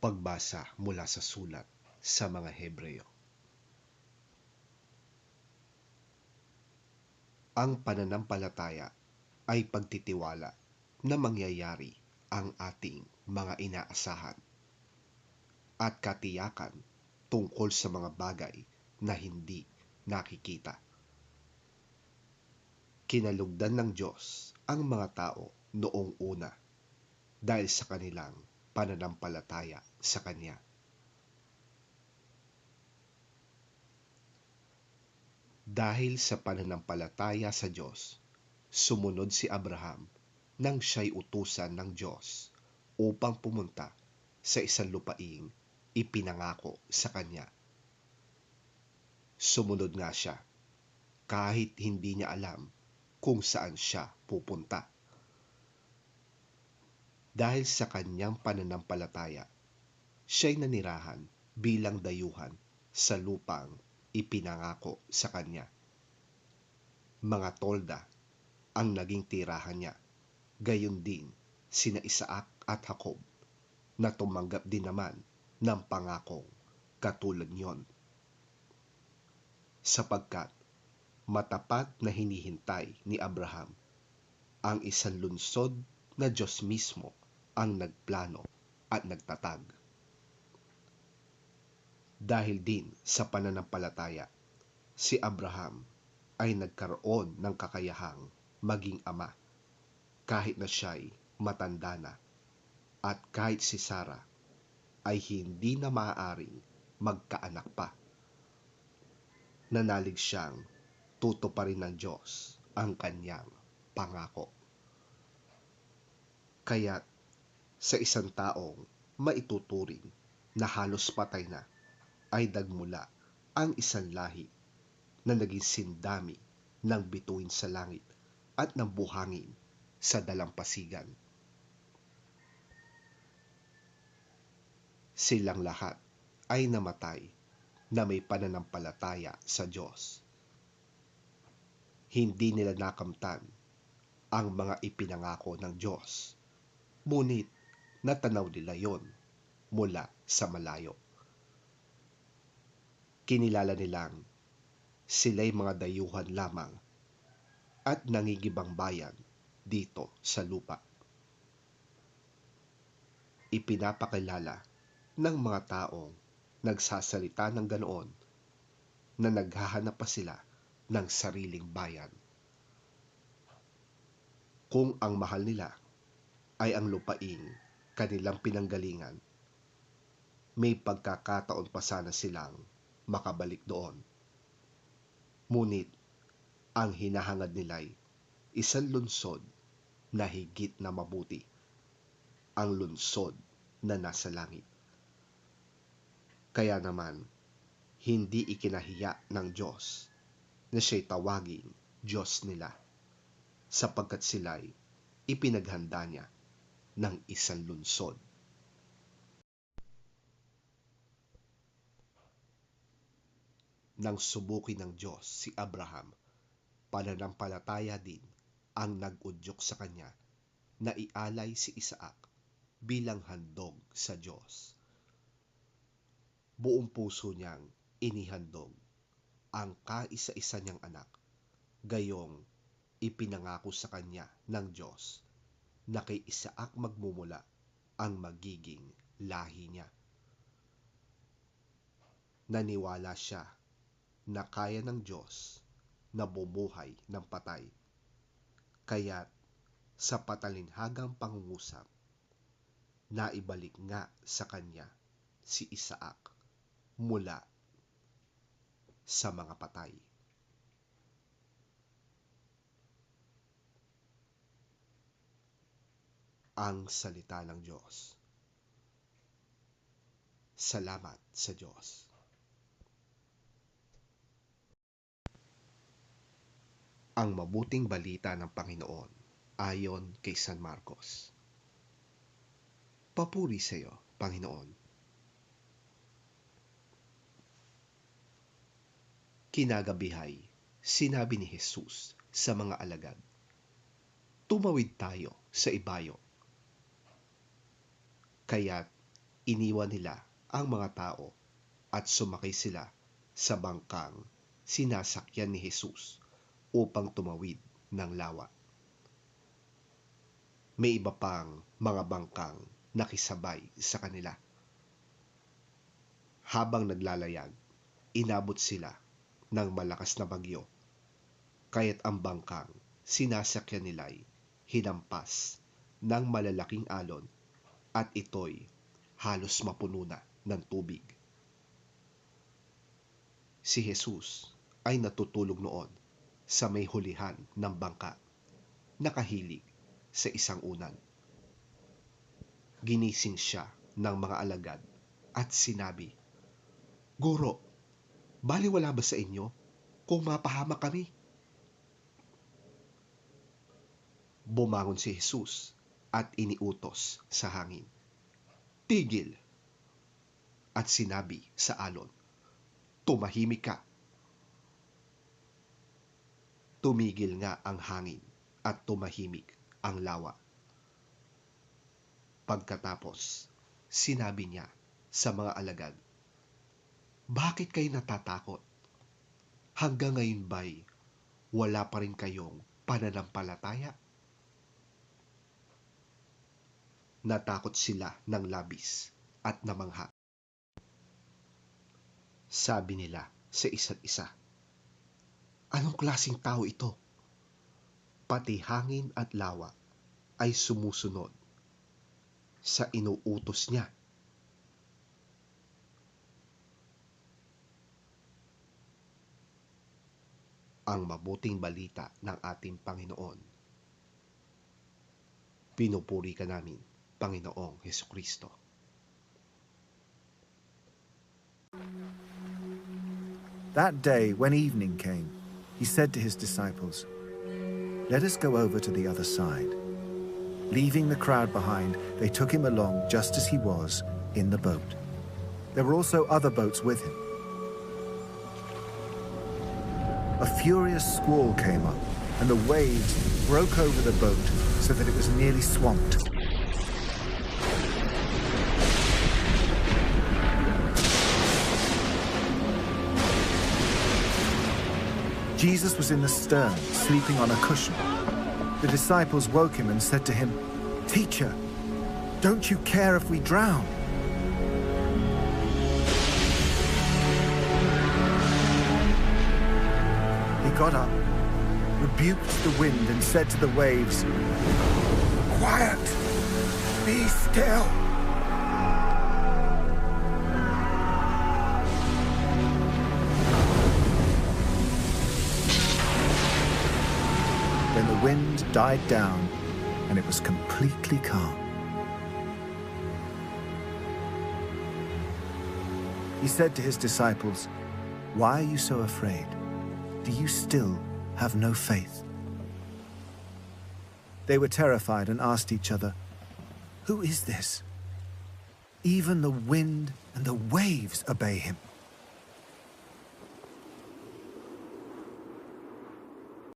Pagbasa mula sa sulat sa mga Hebreo. Ang pananampalataya ay pagtitiwala na mangyayari ang ating mga inaasahan at katiyakan tungkol sa mga bagay na hindi nakikita. Kinalugdan ng Diyos ang mga tao noong una dahil sa kanilang pananampalataya sa Kanya. Dahil sa pananampalataya sa Diyos, sumunod si Abraham nang siya'y utusan ng Diyos upang pumunta sa isang lupaing ipinangako sa kanya. Sumunod nga siya kahit hindi niya alam kung saan siya pupunta. Dahil sa kanyang pananampalataya, siya'y nanirahan bilang dayuhan sa lupang ipinangako sa kanya. Mga tolda ang naging tirahan niya, gayon din sina Isaac at Jacob na tumanggap din naman ng pangakong katulad niyon. Sapagkat matapat na hinihintay ni Abraham ang isang lungsod na Diyos mismo ang nagplano at nagtatag. Dahil din sa pananampalataya, si Abraham ay nagkaroon ng kakayahang maging ama kahit na siya'y matanda na at kahit si Sarah ay hindi na maaaring magkaanak pa. Nanalig siyang tutuparin ng Diyos ang kanyang pangako. Kaya't sa isang taong maituturing na halos patay na ay nagmula ang isang lahi na naging sindami ng bituin sa langit at ng buhangin sa dalampasigan. Silang lahat ay namatay na may pananampalataya sa Diyos. Hindi nila nakamtan ang mga ipinangako ng Diyos, ngunit natanaw nila yon mula sa malayo. Kinilala nilang sila'y mga dayuhan lamang at nangigibang bayan dito sa lupa. Ipinapakilala ng mga taong nagsasalita ng ganoon na naghahanap pa sila ng sariling bayan. Kung ang mahal nila ay ang lupaing kanilang pinanggalingan, may pagkakataon pa sana silang makabalik doon. Ngunit ang hinahangad nila'y isang lungsod na higit na mabuti, ang lungsod na nasa langit. Kaya naman, hindi ikinahiya ng Diyos na siya'y tawaging Diyos nila, sapagkat sila'y ipinaghanda niya ng isang lungsod. Nang subukin ng Diyos si Abraham, pananampalataya din ang nag-udyok sa kanya na ialay si Isaac bilang handog sa Diyos. Buong puso niyang inihandog ang kaisa-isa niyang anak, gayong ipinangako sa kanya ng Diyos na kay Isaac magmumula ang magiging lahi niya. Naniwala siya na kaya ng Diyos na bumuhay ng patay, kaya't sa patalinhagang pangungusap, naibalik nga sa kanya si Isaac mula sa mga patay. Ang salita ng Diyos. Salamat sa Diyos. Ang mabuting balita ng Panginoon ayon kay San Marcos. Papuri sa iyo, Panginoon. Kinagabihay, sinabi ni Jesus sa mga alagad, "Tumawid tayo sa ibayo." Kaya't iniwan nila ang mga tao at sumakay sila sa bangkang sinasakyan ni Jesus upang tumawid ng lawa. May iba pang mga bangkang nakisabay sa kanila. Habang naglalayag, inabot sila ng malakas na bagyo, kaya't ang bangkang sinasakyan nila'y hinampas ng malalaking alon at ito'y halos mapuno na ng tubig. Si Jesus ay natutulog noon sa may hulihan ng bangka, nakahilig sa isang unan. Ginising siya ng mga alagad at sinabi, "Guro, baliwala ba sa inyo kung mapahamak kami?" Bumangon si Jesus at iniutos sa hangin, "Tigil!" At sinabi sa alon, "Tumahimik ka." Tumigil nga ang hangin at tumahimik ang lawa. Pagkatapos, sinabi niya sa mga alagad, "Bakit kayo natatakot? Hanggang ngayon ba'y wala pa rin kayong pananampalataya?" Natakot sila ng labis at namangha. Sabi nila sa isa't isa, "Anong klaseng tao ito? Pati hangin at lawa ay sumusunod sa inuutos niya." Ang mabuting balita ng ating Panginoon. Pinupuri ka namin, Panginoong Hesukristo. That day, when evening came, he said to his disciples, "Let us go over to the other side." Leaving the crowd behind, they took him along just as he was, in the boat. There were also other boats with him. A furious squall came up, and the waves broke over the boat so that it was nearly swamped. Jesus was in the stern, sleeping on a cushion. The disciples woke him and said to him, "Teacher, don't you care if we drown?" He got up, rebuked the wind, and said to the waves, "Quiet! Be still!" Then the wind died down, and it was completely calm. He said to his disciples, "Why are you so afraid? Do you still have no faith?" They were terrified and asked each other, "Who is this? Even the wind and the waves obey him."